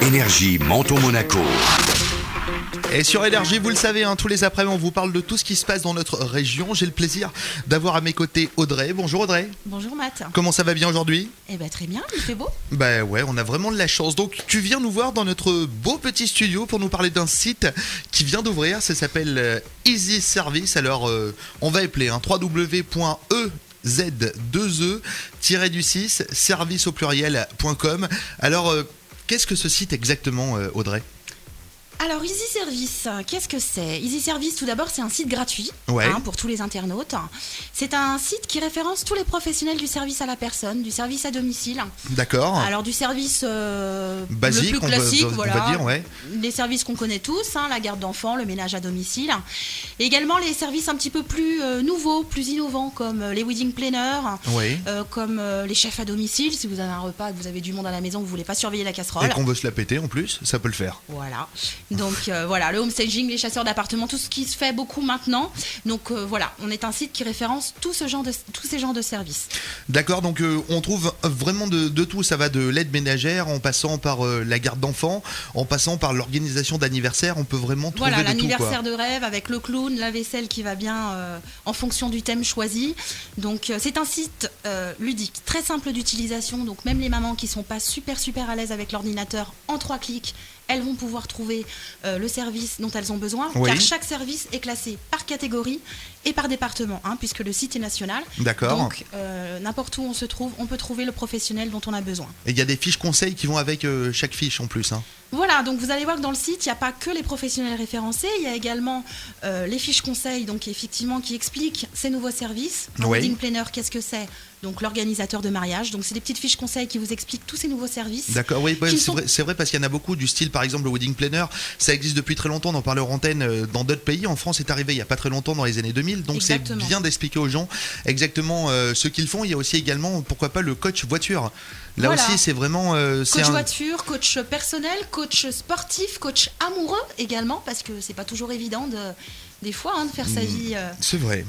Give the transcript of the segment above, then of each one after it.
Énergie Menton Monaco. Et sur Énergie, vous le savez, tous les après-midi, on vous parle de tout ce qui se passe dans notre région. J'ai le plaisir d'avoir à mes côtés Audrey. Bonjour Audrey. Bonjour Matt. Comment ça va bien aujourd'hui ? Eh ben très bien, il fait beau. Ouais, on a vraiment de la chance. Donc tu viens nous voir dans notre beau petit studio pour nous parler d'un site qui vient d'ouvrir. Ça s'appelle Easy Service. Alors on va appeler www.ez2e-du6 service au pluriel.com. Alors qu'est-ce que ce site exactement, Audrey ? Alors Easy Service, qu'est-ce que c'est ? Easy Service, tout d'abord, c'est un site gratuit pour tous les internautes. C'est un site qui référence tous les professionnels du service à la personne, du service à domicile. D'accord. Alors du service basique, le plus classique, on va dire, ouais. Les services qu'on connaît tous, la garde d'enfants, le ménage à domicile. Et également les services un petit peu plus nouveaux, plus innovants, comme les wedding planners, comme les chefs à domicile. Si vous avez un repas, que vous avez du monde à la maison, vous ne voulez pas surveiller la casserole. Et qu'on veut se la péter en plus, ça peut le faire. Voilà. Donc voilà, le homestaging, les chasseurs d'appartements, tout ce qui se fait beaucoup maintenant. Donc voilà, on est un site qui référence tous ces genres de services. D'accord, donc on trouve vraiment de tout. Ça va de l'aide ménagère en passant par la garde d'enfants, en passant par l'organisation d'anniversaire. On peut vraiment trouver de tout. Voilà, l'anniversaire de rêve avec le clown, la vaisselle qui va bien en fonction du thème choisi. Donc c'est un site ludique, très simple d'utilisation. Donc même les mamans qui ne sont pas super à l'aise avec l'ordinateur, en 3 clics, elles vont pouvoir trouver le service dont elles ont besoin, car chaque service est classé par catégorie et par département, puisque le site est national. D'accord. Donc, n'importe où on se trouve, on peut trouver le professionnel dont on a besoin. Et il y a des fiches conseils qui vont avec chaque fiche en plus. Voilà, donc vous allez voir que dans le site, il n'y a pas que les professionnels référencés, il y a également les fiches conseils, donc effectivement, qui expliquent ces nouveaux services. Un wedding planner, qu'est-ce que c'est ? Donc l'organisateur de mariage. Donc c'est des petites fiches conseils qui vous expliquent tous ces nouveaux services. D'accord, oui, c'est vrai parce qu'il y en a beaucoup du style, par exemple le wedding planner, ça existe depuis très longtemps, on en parle en antenne dans d'autres pays. En France, c'est arrivé il n'y a pas très longtemps, dans les années 2000. Donc exactement. C'est bien d'expliquer aux gens exactement ce qu'ils font. Il y a aussi également, pourquoi pas, le coach voiture. Là aussi, c'est vraiment... coach voiture, coach personnel, coach sportif, coach amoureux également, parce que c'est pas toujours évident des fois de faire sa vie. C'est vrai.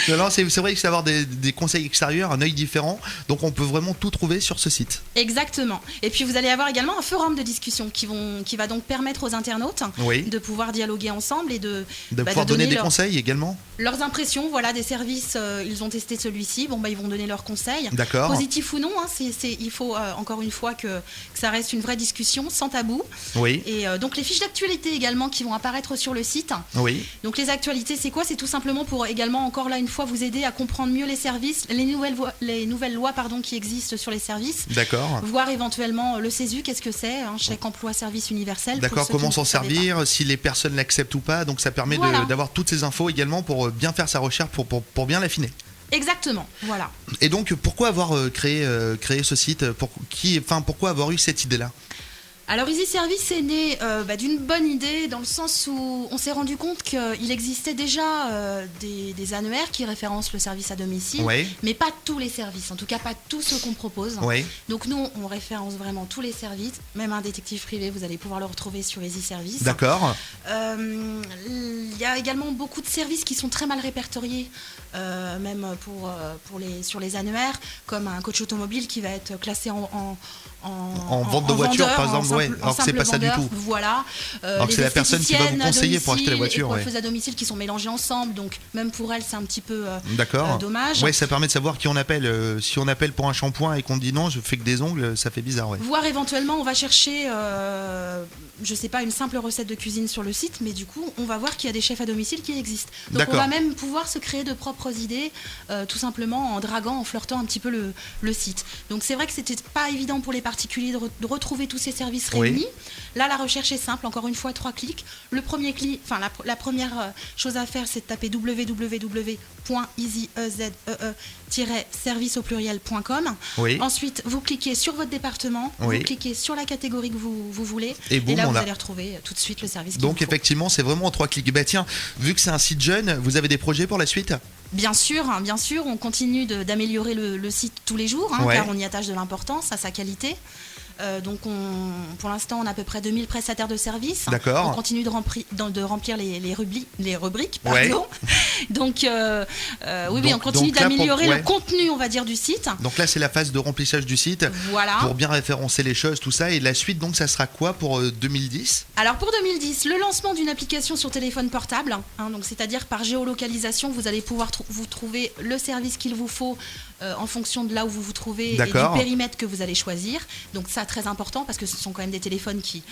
Non, c'est vrai que c'est avoir des conseils extérieurs, un œil différent. Donc on peut vraiment tout trouver sur ce site. Exactement. Et puis vous allez avoir également un forum de discussion qui va donc permettre aux internautes de pouvoir dialoguer ensemble et de pouvoir donner des conseils également. Leurs impressions, des services, ils ont testé celui-ci, ils vont donner leurs conseils. D'accord. Positif ou non, il faut encore une fois que ça reste une vraie discussion, sans tabou. Oui. Et donc les fiches d'actualité également qui vont apparaître sur le site. Oui. Donc les actualités, c'est quoi ? C'est tout simplement pour également, encore là une fois, vous aider à comprendre mieux les services, les nouvelles lois qui existent sur les services. D'accord. Voir éventuellement le CESU, qu'est-ce que c'est ? Chèque emploi service universel. D'accord, comment s'en servir, si les personnes l'acceptent ou pas. Donc ça permet d'avoir toutes ces infos également pour bien faire sa recherche, pour bien l'affiner. Exactement, voilà. Et donc pourquoi avoir créé ce site ? Pourquoi avoir eu cette idée-là ? Alors Easy Service est né d'une bonne idée, dans le sens où on s'est rendu compte qu'il existait déjà des annuaires qui référencent le service à domicile, mais pas tous les services, en tout cas pas tous ceux qu'on propose. Donc nous, on référence vraiment tous les services, même un détective privé, vous allez pouvoir le retrouver sur Easy Service. D'accord. Il y a également beaucoup de services qui sont très mal répertoriés, même sur les annuaires, comme un coach automobile qui va être classé en vente de voiture, par exemple. Alors que c'est pas ça du tout. Voilà. Alors que c'est la personne qui va vous conseiller pour acheter la voiture. Et coiffeuses à domicile qui sont mélangées ensemble, donc même pour elle, c'est un petit peu dommage. Oui, ça permet de savoir qui on appelle. Si on appelle pour un shampoing et qu'on dit non, je fais que des ongles, ça fait bizarre. Voire éventuellement, on va chercher, je sais pas, une simple recette de cuisine sur le site, mais du coup, on va voir qu'il y a des chefs à domicile qui existent. Donc on va même pouvoir se créer de propres idées, tout simplement en draguant, en flirtant un petit peu le site. Donc c'est vrai que c'était pas évident pour les particuliers de retrouver tous ces services réunis. Là, la recherche est simple, encore une fois, 3 clics. Le premier clic, la première chose à faire, c'est de taper www.easy-service au pluriel.com. Ensuite, vous cliquez sur votre département, vous cliquez sur la catégorie que vous voulez, et là, vous allez retrouver tout de suite le service. Donc, effectivement, c'est vraiment en 3 clics. Tiens, vu que c'est un site jeune, vous avez des projets pour la suite ? Bien sûr, on continue d'améliorer le site tous les jours, car on y attache de l'importance à sa qualité. Donc pour l'instant, on a à peu près 2000 prestataires de services. D'accord. On continue de remplir les rubriques. Pardon. Donc on continue d'améliorer le contenu, on va dire, du site. Donc là, c'est la phase de remplissage du site. Voilà. Pour bien référencer les choses, tout ça. Et la suite, donc, ça sera quoi pour 2010 ? Alors pour 2010, le lancement d'une application sur téléphone portable. Donc c'est-à-dire par géolocalisation, vous allez pouvoir vous trouver le service qu'il vous faut en fonction de là où vous vous trouvez et du périmètre que vous allez choisir. Donc ça, très important, parce que ce sont quand même des téléphones qui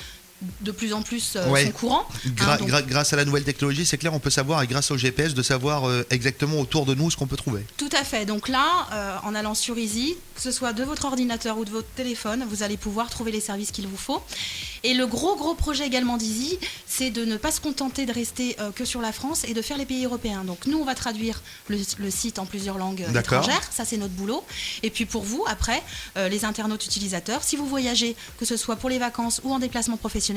de plus en plus sont courants. Grâce à la nouvelle technologie, c'est clair, on peut savoir, et grâce au GPS, de savoir exactement autour de nous ce qu'on peut trouver. Tout à fait. Donc là, en allant sur Easy, que ce soit de votre ordinateur ou de votre téléphone, vous allez pouvoir trouver les services qu'il vous faut. Et le gros projet également d'Easy, c'est de ne pas se contenter de rester que sur la France et de faire les pays européens. Donc nous, on va traduire le site en plusieurs langues étrangères. Ça, c'est notre boulot. Et puis pour vous, après, les internautes utilisateurs, si vous voyagez, que ce soit pour les vacances ou en déplacement professionnel,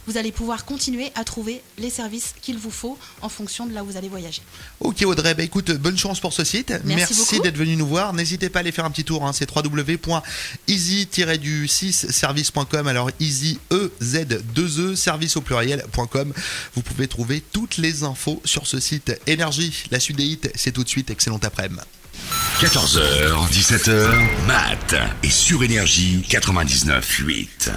vous allez pouvoir continuer à trouver les services qu'il vous faut en fonction de là où vous allez voyager. Ok Audrey, écoute, bonne chance pour ce site. Merci d'être venu nous voir. N'hésitez pas à aller faire un petit tour, c'est www.easy-service.com. Alors easy, EZ2E, service au pluriel.com. Vous pouvez trouver toutes les infos sur ce site. Énergie, la suite des hits, c'est tout de suite. Excellente après-midi. 14h, 17h, Matt et sur Énergie 99.8.